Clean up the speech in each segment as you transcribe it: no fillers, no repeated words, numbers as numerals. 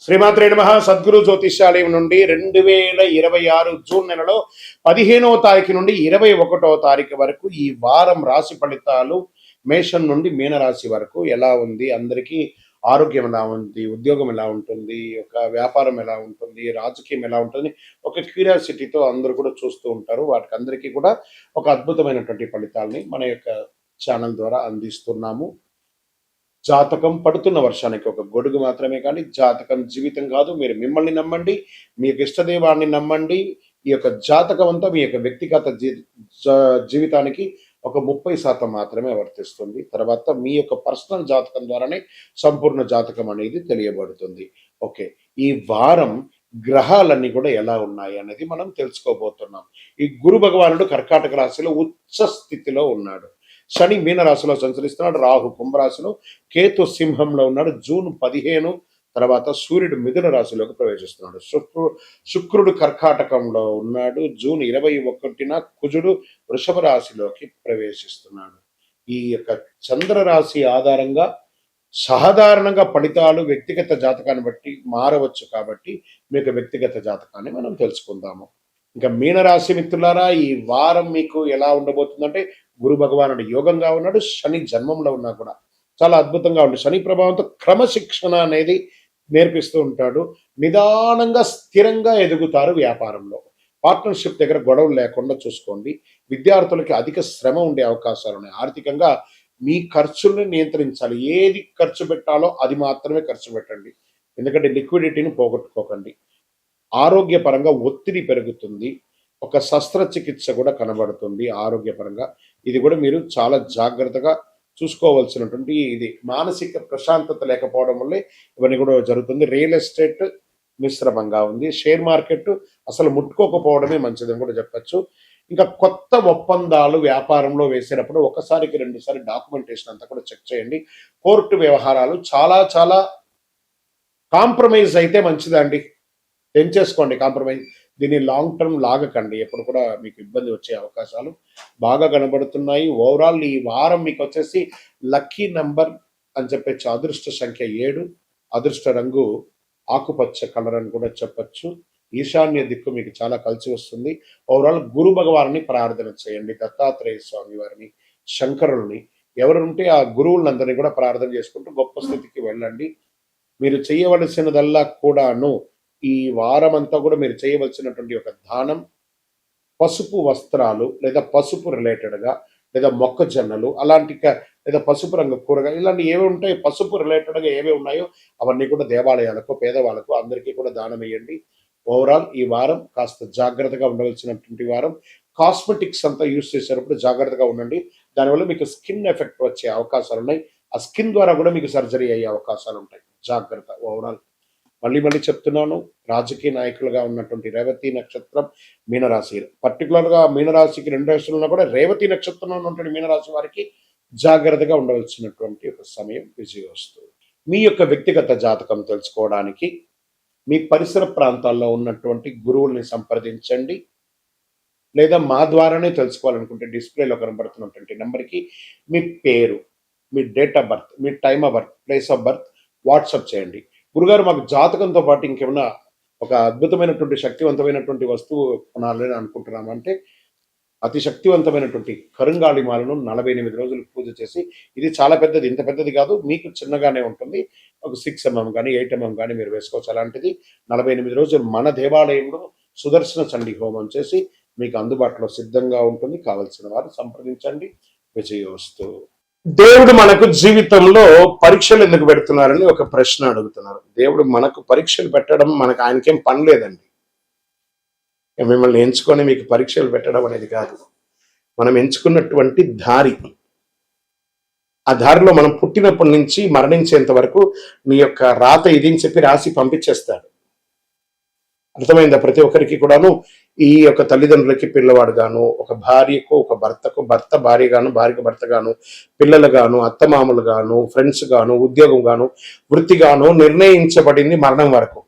శ్రీమాత్రే నమః. సద్గురు జ్యోతిష్యాలయం నుండి 2026 జూన్ నెలలో 15వ తారీఖు నుండి 21వ తారీఖు వరకు ఈ వారం రాశి ఫలితాలు మేషం నుండి మీనరాశి వరకు ఎలా ఉంది, అందరికీ ఆరోగ్యం ఎలా ఉంది, ఉద్యోగం ఎలా ఉంటుంది, ఒక వ్యాపారం ఎలా ఉంటుంది, రాజకీయం ఎలా ఉంటుంది, ఒక క్యూరియాసిటీతో అందరూ కూడా చూస్తూ ఉంటారు. వాటికి అందరికీ కూడా ఒక అద్భుతమైనటువంటి ఫలితాలని మన యొక్క ఛానల్ ద్వారా అందిస్తున్నాము. జాతకం పడుతున్న వర్షానికి ఒక గొడుగు మాత్రమే, కానీ జాతకం జీవితం కాదు. మీరు మిమ్మల్ని నమ్మండి, మీ యొక్క ఇష్టదైవాన్ని నమ్మండి. ఈ యొక్క జాతకం అంతా మీ యొక్క వ్యక్తిగత జీవితానికి ఒక 30% మాత్రమే వర్తిస్తుంది. తర్వాత మీ యొక్క పర్సనల్ జాతకం ద్వారానే సంపూర్ణ జాతకం అనేది తెలియబడుతుంది. ఓకే, ఈ వారం గ్రహాలన్నీ కూడా ఎలా ఉన్నాయి అనేది మనం తెలుసుకోబోతున్నాం. ఈ గురు భగవానుడు కర్కాటక రాశిలో ఉచ్చ స్థితిలో ఉన్నాడు. శని మీనరాశిలో సంచరిస్తున్నాడు. రాహు కుంభరాశిలో, కేతు సింహంలో ఉన్నాడు. జూన్ 15 తర్వాత సూర్యుడు మిథున రాశిలోకి ప్రవేశిస్తున్నాడు. శుక్రుడు కర్కాటకంలో ఉన్నాడు. జూన్ 21న కుజుడు వృషభ రాశిలోకి ప్రవేశిస్తున్నాడు. ఈ యొక్క చంద్ర రాశి ఆధారంగా సాధారణంగా ఫలితాలు వ్యక్తిగత జాతకాన్ని బట్టి మారవచ్చు. కాబట్టి మీకు వ్యక్తిగత జాతకాన్ని మనం తెలుసుకుందాము. ఇంకా మీనరాశి మిత్రులారా, ఈ వారం మీకు ఎలా ఉండబోతుందంటే, గురు భగవానుడు యోగంగా ఉన్నాడు. శని జన్మంలో ఉన్నా కూడా చాలా అద్భుతంగా ఉంది. శని ప్రభావంతో క్రమశిక్షణ అనేది నేర్పిస్తూ ఉంటాడు. నిదానంగా స్థిరంగా ఎదుగుతారు. వ్యాపారంలో పార్ట్నర్షిప్ దగ్గర గొడవలు లేకుండా చూసుకోండి. విద్యార్థులకి అధిక శ్రమ ఉండే అవకాశాలు ఉన్నాయి. ఆర్థికంగా మీ ఖర్చుల్ని నియంత్రించాలి. ఏది ఖర్చు పెట్టాలో అది మాత్రమే ఖర్చు పెట్టండి. ఎందుకంటే లిక్విడిటీని పోగొట్టుకోకండి. ఆరోగ్యపరంగా ఒత్తిడి పెరుగుతుంది. ఒక శస్త్రచికిత్స కూడా కనబడుతుంది ఆరోగ్యపరంగా. ఇది కూడా మీరు చాలా జాగ్రత్తగా చూసుకోవాల్సినటువంటి ఇది. మానసిక ప్రశాంతత లేకపోవడం వల్లే ఇవన్నీ కూడా జరుగుతుంది. రియల్ ఎస్టేట్ మిశ్రమంగా ఉంది. షేర్ మార్కెట్ అసలు ముట్టుకోకపోవడమే మంచిదని కూడా చెప్పచ్చు. ఇంకా కొత్త ఒప్పందాలు వ్యాపారంలో వేసేటప్పుడు ఒకసారికి 2 సార్లు డాక్యుమెంటేషన్ అంతా కూడా చెక్ చేయండి. కోర్టు వ్యవహారాలు చాలా కాంప్రమైజ్ అయితే మంచిదండి. తెంచేసుకోండి కాంప్రమైజ్. దీన్ని లాంగ్ టర్మ్ లాగకండి. ఎప్పుడు కూడా మీకు ఇబ్బంది వచ్చే అవకాశాలు బాగా కనబడుతున్నాయి. ఓవరాల్ ఈ వారం మీకు వచ్చేసి లక్కీ నెంబర్ అని చెప్పచ్చు. అదృష్ట సంఖ్య 7, అదృష్ట రంగు ఆకుపచ్చ కలర్ అని కూడా చెప్పచ్చు. ఈశాన్య దిక్కు మీకు చాలా కలిసి వస్తుంది. ఓవరాల్ గురు భగవాన్ని ప్రార్థన చేయండి. దత్తాత్రేయ స్వామి వారిని, శంకరుల్ని, ఎవరుంటే ఆ గురువులందరినీ కూడా ప్రార్థన చేసుకుంటూ గొప్ప స్థితికి వెళ్ళండి. మీరు చేయవలసినదల్లా కూడాను ఈ వారం అంతా కూడా మీరు చేయవలసినటువంటి ఒక దానం, పసుపు వస్త్రాలు లేదా పసుపు రిలేటెడ్గా, లేదా మొక్కజొన్నలు అలాంటి, లేదా పసుపు రంగు కూరగాయలు, ఇలాంటి ఏవి ఉంటాయి పసుపు రిలేటెడ్గా ఏవి ఉన్నాయో అవన్నీ కూడా దేవాలయాలకు, పేదవాళ్ళకు అందరికీ కూడా దానం వేయండి. ఓవరాల్ ఈ వారం కాస్త జాగ్రత్తగా ఉండవలసినటువంటి వారం. కాస్మెటిక్స్ అంతా యూజ్ చేసేటప్పుడు జాగ్రత్తగా ఉండండి. దానివల్ల మీకు స్కిన్ ఎఫెక్ట్ వచ్చే అవకాశాలు ఉన్నాయి. ఆ స్కిన్ ద్వారా కూడా మీకు సర్జరీ అయ్యే అవకాశాలు ఉంటాయి. జాగ్రత్త. ఓవరాల్ మళ్ళీ చెప్తున్నాను, రాజకీయ నాయకులుగా ఉన్నటువంటి రేవతి నక్షత్రం మీనరాశి, పర్టికులర్గా మీనరాశికి 2 రాశులున్నా కూడా రేవతి నక్షత్రంలో ఉన్నటువంటి మీనరాశి వారికి జాగ్రత్తగా ఉండవలసినటువంటి ఒక సమయం విజయోస్తు. మీ యొక్క వ్యక్తిగత జాతకం తెలుసుకోవడానికి మీ పరిసర ప్రాంతాల్లో ఉన్నటువంటి గురువుల్ని సంప్రదించండి. లేదా మా ద్వారానే తెలుసుకోవాలనుకుంటే డిస్ప్లేలో కనబడుతున్నటువంటి నెంబర్కి మీ పేరు, మీ డేట్ ఆఫ్ బర్త్, మీ time of birth, place of birth WhatsApp చేయండి. గురుగారు, మాకు జాతకంతో పాటు ఇంకేమైనా ఒక అద్భుతమైనటువంటి శక్తివంతమైనటువంటి వస్తువు కొనాలని అనుకుంటున్నామంటే, అతి శక్తివంతమైనటువంటి కరుంగాళి మాలను 48 రోజులు పూజ చేసి, ఇది చాలా పెద్దది, ఇంత పెద్దది కాదు, మీకు చిన్నగానే ఉంటుంది, ఒక 6 mm కానీ 8 mm కానీ మీరు వేసుకోవచ్చు. అలాంటిది 48 రోజులు మన దేవాలయంలో సుదర్శన చండీ హోమం చేసి మీకు అందుబాటులో సిద్ధంగా ఉంటుంది. కావలసిన వారు సంప్రదించండి. విజయోస్తు. దేవుడు మనకు జీవితంలో పరీక్షలు ఎందుకు పెడుతున్నారని ఒక ప్రశ్న అడుగుతున్నారు. దేవుడు మనకు పరీక్షలు పెట్టడం, మనకు ఆయనకేం పని లేదండి. మిమ్మల్ని ఎంచుకొని మీకు పరీక్షలు పెట్టడం అనేది కాదు. మనం ఎంచుకున్నటువంటి దారి, ఆ దారిలో మనం పుట్టినప్పటి నుంచి మరణించేంత వరకు మీ యొక్క రాత ఇది అని చెప్పి రాసి పంపించేస్తాడు. అర్థమైందా? ప్రతి ఒక్కరికి కూడాను ఈ యొక్క తల్లిదండ్రులకి పిల్లవాడు గాను, ఒక భార్యకు ఒక భర్తకు భర్త భార్య గాను, భార్యకు భర్త గాను, పిల్లలు గాను, అత్తమామలు గాను, ఫ్రెండ్స్ గాను, ఉద్యోగం గాను, వృత్తి గాను నిర్ణయించబడింది మరణం వరకు.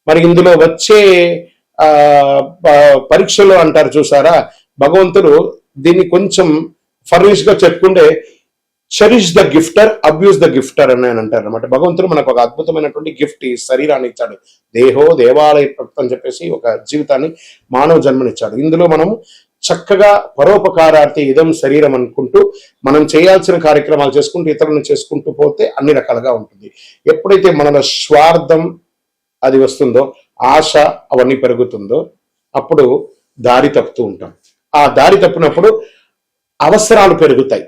మరి ఇందులో వచ్చే పరీక్షలు అంటారు చూసారా, భగవంతుడు దీన్ని కొంచెం ఫర్నిష్ గా చెప్పుకుంటే చెరిష్ ద గిఫ్టర్, అబ్యూస్ ద గిఫ్టర్ అని అంటారు అనమాట. భగవంతుడు మనకు ఒక అద్భుతమైనటువంటి గిఫ్ట్, ఈ శరీరాన్ని ఇచ్చాడు. దేహో దేవాలయ భక్తి అని చెప్పేసి ఒక జీవితాన్ని, మానవ జన్మనిచ్చాడు. ఇందులో మనము చక్కగా పరోపకారార్థి ఇదం శరీరం అనుకుంటూ మనం చేయాల్సిన కార్యక్రమాలు చేసుకుంటూ ఇతరులను చేసుకుంటూ పోతే అన్ని రకాలుగా ఉంటుంది. ఎప్పుడైతే మనలో స్వార్థం అది వస్తుందో, ఆశ అవన్నీ పెరుగుతుందో, అప్పుడు దారి తప్పుతూ ఉంటాం. ఆ దారి తప్పినప్పుడు అవసరాలు పెరుగుతాయి.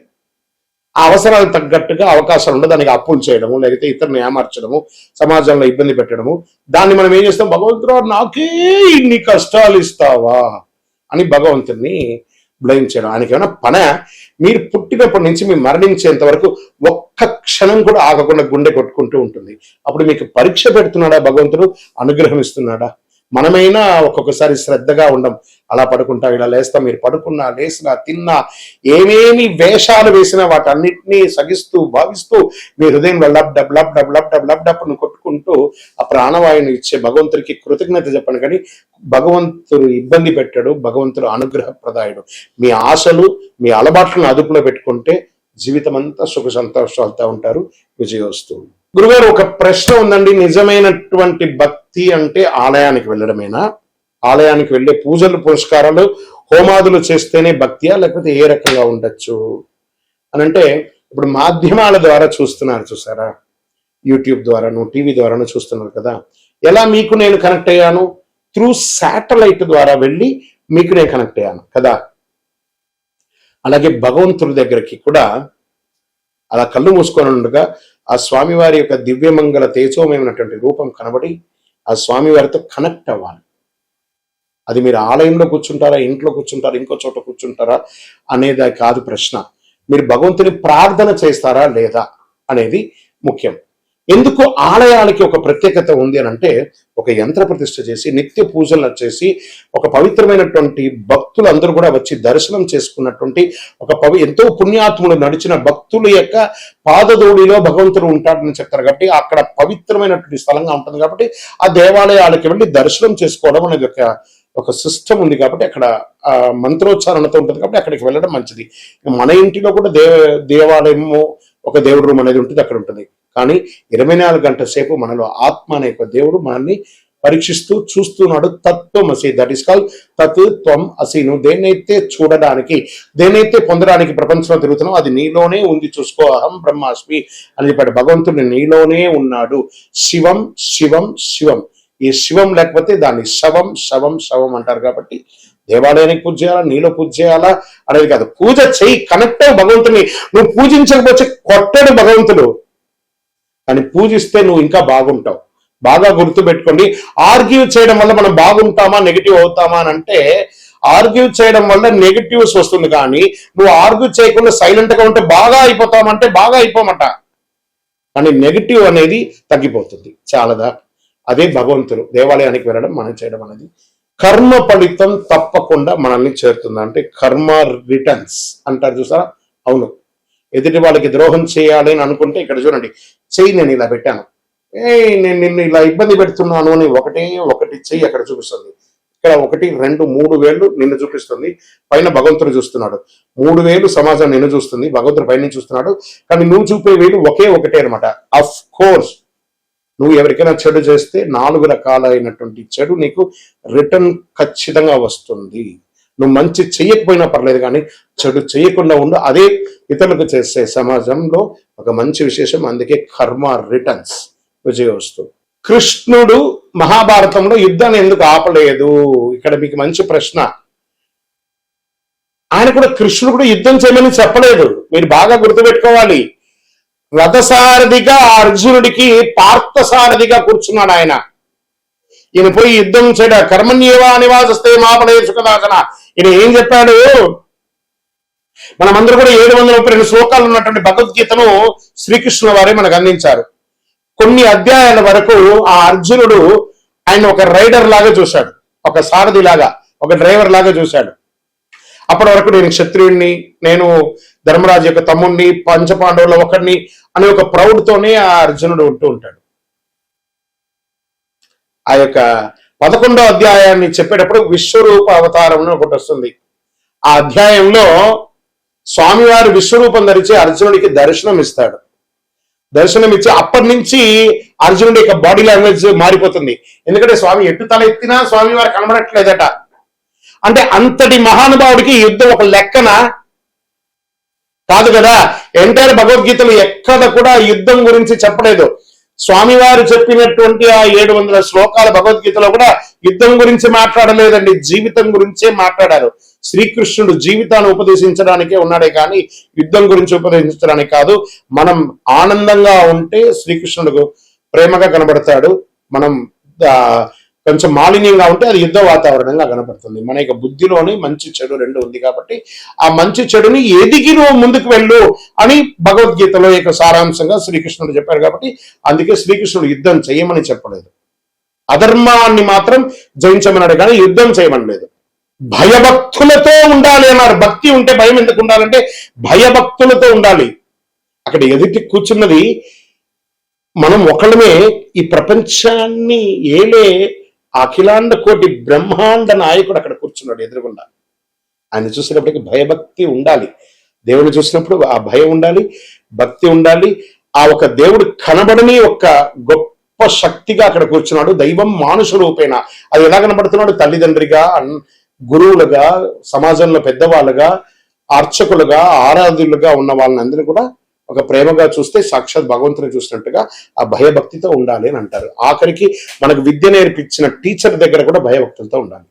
ఆ అవసరాలకు తగ్గట్టుగా అవకాశాలు ఉండదు. దానికి అప్పులు చేయడము, లేకపోతే ఇతరులను ఏమార్చడము, సమాజంలో ఇబ్బంది పెట్టడము. దాన్ని మనం ఏం చేస్తాం, భగవంతుడు నాకే ఇన్ని కష్టాలు ఇస్తావా అని భగవంతుడిని బ్లేమ్ చేయడం. ఆయనకి ఏమైనా పన? మీరు పుట్టినప్పటి నుంచి మీరు మరణించేంత వరకు ఒక్క క్షణం కూడా ఆగకుండా గుండె కొట్టుకుంటూ ఉంటుంది. అప్పుడు మీకు పరీక్ష పెడుతున్నాడా భగవంతుడు, అనుగ్రహం ఇస్తున్నాడా? మనమైనా ఒక్కొక్కసారి శ్రద్ధగా ఉండం, అలా పడుకుంటాం, ఇలా లేస్తాం. మీరు పడుకున్నా, లేసినా, తిన్నా, ఏమేమి వేషాలు వేసినా వాటన్నిటినీ సగిస్తూ భావిస్తూ మీ హృదయంలో lub dub lub dub lub dub lub డబ్ను కొట్టుకుంటూ ఆ ప్రాణవాయుని ఇచ్చే భగవంతుడికి కృతజ్ఞత చెప్పండి. కానీ భగవంతుడు ఇబ్బంది పెట్టాడు, భగవంతుడు అనుగ్రహప్రదాయుడు. మీ ఆశలు, మీ అలవాట్లను అదుపులో పెట్టుకుంటే జీవితం అంతా సుఖ సంతోషాలతో ఉంటారు. విజయోస్తు. గురుగారు, ఒక ప్రశ్న ఉందండి. నిజమైనటువంటి భక్తి అంటే ఆలయానికి వెళ్ళడమేనా? ఆలయానికి వెళ్ళే పూజలు, పురస్కారాలు, హోమాదులు చేస్తేనే భక్తియా, లేకపోతే ఏ రకంగా ఉండొచ్చు అని అంటే, ఇప్పుడు మాధ్యమాల ద్వారా చూస్తున్నారు చూసారా, యూట్యూబ్ ద్వారాను, టీవీ ద్వారాను చూస్తున్నారు కదా. ఎలా మీకు నేను కనెక్ట్ అయ్యాను? త్రూ శాటిలైట్ ద్వారా వెళ్ళి మీకు నేను కనెక్ట్ అయ్యాను కదా. అలాగే భగవంతుడి దగ్గరికి కూడా అలా కళ్ళు మూసుకొని ఉండగా ఆ స్వామివారి యొక్క దివ్యమంగళ తేజోమయమైనటువంటి రూపం కనబడి ఆ స్వామివారితో కనెక్ట్ అవ్వాలి. అది మీరు ఆలయంలో కూర్చుంటారా, ఇంట్లో కూర్చుంటారా, ఇంకో చోట కూర్చుంటారా అనేది కాదు ప్రశ్న. మీరు భగవంతుని ప్రార్థన చేస్తారా లేదా అనేది ముఖ్యం. ఎందుకు ఆలయాలకి ఒక ప్రత్యేకత ఉంది అని అంటే, ఒక యంత్ర ప్రతిష్ఠ చేసి నిత్య పూజలు చేసి ఒక పవిత్రమైనటువంటి భక్తులు అందరూ కూడా వచ్చి దర్శనం చేసుకున్నటువంటి ఒక ఎంతో పుణ్యాత్ములు నడిచిన భక్తుల యొక్క పాదధూళిలో భగవంతుడు ఉంటాడని చెప్తారు. కాబట్టి అక్కడ పవిత్రమైనటువంటి స్థలంగా ఉంటుంది. కాబట్టి ఆ దేవాలయాలకి వెళ్ళి దర్శనం చేసుకోవడం అనేది ఒక సిస్టమ్ ఉంది. కాబట్టి అక్కడ మంత్రోచ్చారణతో ఉంటుంది. కాబట్టి అక్కడికి వెళ్ళడం మంచిది. మన ఇంటిలో కూడా దేవాలయము, ఒక దేవుడు రూమ్ అనేది ఉంటుంది, అక్కడ ఉంటుంది. కానీ 24 గంటల సేపు మనలో ఆత్మ అనే ఒక దేవుడు మనల్ని పరీక్షిస్తూ చూస్తున్నాడు. తత్వమసి, దట్ ఈస్ కాల్ తత్ త్వం అసి. నువ్వు దేన్నైతే చూడడానికి, దేన్నైతే పొందడానికి ప్రపంచంలో తిరుగుతున్నావు అది నీలోనే ఉంది, చూసుకో. అహం బ్రహ్మాస్మి అని చెప్పాడు భగవంతుడు. నీలోనే ఉన్నాడు. శివం శివం శివం. ఈ శివం లేకపోతే దాన్ని శవం శవం శవం అంటారు. కాబట్టి దేవాలయానికి పూజ చేయాలా, నీలో పూజ చేయాలా అనేది కాదు. పూజ చేయి, కనెక్ట్ అవ్వు భగవంతుని. నువ్వు పూజించకపోతే కొట్టడు భగవంతుడు, కానీ పూజిస్తే నువ్వు ఇంకా బాగుంటావు. బాగా గుర్తుపెట్టుకోండి. ఆర్గ్యూ చేయడం వల్ల మనం బాగుంటామా, నెగిటివ్ అవుతామా అని అంటే, ఆర్గ్యూ చేయడం వల్ల నెగిటివ్స్ వస్తుంది. కానీ నువ్వు ఆర్గ్యూ చేయకుండా సైలెంట్ గా ఉంటే బాగా అయిపోతామంటే బాగా అయిపోమట, కానీ నెగిటివ్ అనేది తగ్గిపోతుంది. చాలదా? అదే భగవంతుడు. దేవాలయానికి వెళ్ళడం, మనం చేయడం అనేది కర్మ ఫలితం తప్పకుండా మనల్ని చేరుతుంది. అంటే కర్మ రిటర్న్స్ అంటారు చూసారా. అవును, ఎదుటి వాళ్ళకి ద్రోహం చేయాలి అని అనుకుంటే ఇక్కడ చూడండి, చెయ్యి నేను ఇలా పెట్టాను, నేను నిన్ను ఇలా ఇబ్బంది పెడుతున్నాను అని ఒకటి చెయ్యి అక్కడ చూపిస్తుంది. ఇక్కడ 1, 2, 3 వేళ్ళు నిన్ను చూపిస్తుంది. పైన భగవంతుడు చూస్తున్నాడు. 3 వేలు సమాజం నిన్ను చూస్తుంది, భగవంతుడు పైన చూస్తున్నాడు. కానీ నువ్వు చూపే వేలు ఒకటే అనమాట. అఫ్ కోర్స్ నువ్వు ఎవరికైనా చెడు చేస్తే 4 రకాలైనటువంటి చెడు నీకు రిటర్న్ ఖచ్చితంగా వస్తుంది. నువ్వు మంచి చెయ్యకపోయినా పర్లేదు, కానీ చెడు చేయకుండా ఉండు. అదే ఇతరులకు చేసే సమాజంలో ఒక మంచి విశేషం. అందుకే కర్మ రిటర్న్స్, విజయోస్తు. కృష్ణుడు మహాభారతంలో యుద్ధాన్ని ఎందుకు ఆపలేదు? ఇక్కడ మీకు మంచి ప్రశ్న. ఆయన కూడా, కృష్ణుడు కూడా యుద్ధం చేయమని చెప్పలేదు. మీరు బాగా గుర్తుపెట్టుకోవాలి. రథసారథిగా అర్జునుడికి పార్థసారథిగా కూర్చున్నాడు ఆయన. ఈయన పోయి యుద్ధం చేయడా, కర్మణ్యేవా నివాసస్తే మాపడే సుఖదాసన. ఈయన ఏం చెప్పాడు? మనమందరూ కూడా 732 శ్లోకాలు ఉన్నటువంటి భగవద్గీతను శ్రీకృష్ణుల వారే మనకు అందించారు. కొన్ని అధ్యాయాల వరకు ఆ అర్జునుడు ఆయన ఒక రైడర్ లాగా చూశాడు, ఒక సారథి లాగా, ఒక డ్రైవర్ లాగా చూశాడు. అప్పటి వరకు నేను క్షత్రియుడిని, నేను ధర్మరాజు యొక్క తమ్ముడిని, పంచపాండవుల ఒకరిని అనే ఒక ప్రౌడ్తోనే ఆ అర్జునుడు ఉంటూ ఉంటాడు. ఆ యొక్క 11వ అధ్యాయాన్ని చెప్పేటప్పుడు విశ్వరూప అవతారం ఒకటి వస్తుంది. ఆ అధ్యాయంలో స్వామివారి విశ్వరూపం ధరించి అర్జునుడికి దర్శనం ఇస్తాడు. దర్శనం ఇచ్చి అప్పటి నుంచి అర్జునుడి యొక్క బాడీ లాంగ్వేజ్ మారిపోతుంది. ఎందుకంటే స్వామి ఎటు తల ఎత్తినా స్వామి వారు కనబడట్లేదట. అంటే అంతటి మహానుభావుడికి యుద్ధం ఒక లెక్కన కాదు కదా. ఎంటైర్ భగవద్గీతలు ఎక్కడ కూడా యుద్ధం గురించి చెప్పలేదు. స్వామివారు చెప్పినటువంటి ఆ 700 శ్లోకాల భగవద్గీతలో కూడా యుద్ధం గురించి మాట్లాడలేదండి, జీవితం గురించే మాట్లాడారు. శ్రీకృష్ణుడు జీవితాన్ని ఉపదేశించడానికే ఉన్నాడే కానీ యుద్ధం గురించి ఉపదేశించడానికి కాదు. మనం ఆనందంగా ఉంటే శ్రీకృష్ణుడు ప్రేమగా కనబడతాడు. మనం కొంచెం మాలిన్యంగా ఉంటే అది యుద్ధ వాతావరణంగా కనబడుతుంది. మన యొక్క బుద్ధిలోని మంచి చెడు రెండు ఉంది కాబట్టి ఆ మంచి చెడుని ఎదిగి నువ్వు ముందుకు వెళ్ళు అని భగవద్గీతలో యొక్క సారాంశంగా శ్రీకృష్ణుడు చెప్పారు. కాబట్టి అందుకే శ్రీకృష్ణుడు యుద్ధం చేయమని చెప్పలేదు, అధర్మాన్ని మాత్రం జయించమన్నాడు కానీ యుద్ధం చేయమనలేదు. భయభక్తులతో ఉండాలి అన్నారు. భక్తి ఉంటే భయం ఎందుకు ఉండాలంటే భయభక్తులతో ఉండాలి. అక్కడ ఎదుటి కూర్చున్నది మనం ఒకళ్ళమే. ఈ ప్రపంచాన్ని ఏలే అఖిలాండ కోటి బ్రహ్మాండ నాయకుడు అక్కడ కూర్చున్నాడు ఎదురుగుండా. ఆయన చూసినప్పటికీ భయభక్తి ఉండాలి. దేవుని చూసినప్పుడు ఆ భయం ఉండాలి, భక్తి ఉండాలి. ఆ ఒక దేవుడు కనబడని ఒక గొప్ప శక్తిగా అక్కడ కూర్చున్నాడు. దైవం మానుష రూపేణ. అది ఎలా కనబడుతున్నాడు? తల్లిదండ్రిగా, గురువులుగా, సమాజంలో పెద్దవాళ్ళుగా, అర్చకులుగా, ఆరాధులుగా ఉన్న వాళ్ళని అందరూ కూడా ఒక ప్రేమగా చూస్తే సాక్షాత్ భగవంతుని చూసినట్టుగా ఆ భయభక్తితో ఉండాలి అని అంటారు. ఆఖరికి మనకు విద్య నేర్పించిన టీచర్ దగ్గర కూడా భయభక్తులతో ఉండాలి.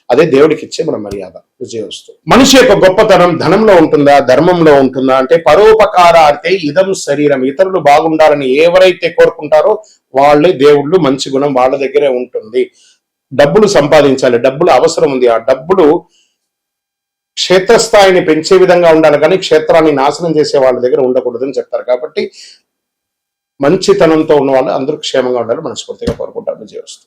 అదే దేవుడికి ఇచ్చే మన మర్యాద, విజయవస్తు. మనిషి యొక్క గొప్పతనం ధనంలో ఉంటుందా, ధర్మంలో ఉంటుందా అంటే పరోపకారార్థే ఇదం శరీరం. ఇతరులు బాగుండాలని ఎవరైతే కోరుకుంటారో వాళ్ళే దేవుళ్ళు. మంచి గుణం వాళ్ళ దగ్గరే ఉంటుంది. డబ్బులు సంపాదించాలి, డబ్బులు అవసరం ఉంది. ఆ డబ్బులు క్షేత్రస్థాయిని పెంచే విధంగా ఉండాలి కానీ క్షేత్రాన్ని నాశనం చేసే వాళ్ళ దగ్గర ఉండకూడదని చెప్తారు. కాబట్టి మంచితనంతో ఉన్న వాళ్ళు అందరూ క్షేమంగా ఉండాలి మనస్ఫూర్తిగా కోరుకుంటారు. విజయవస్తు.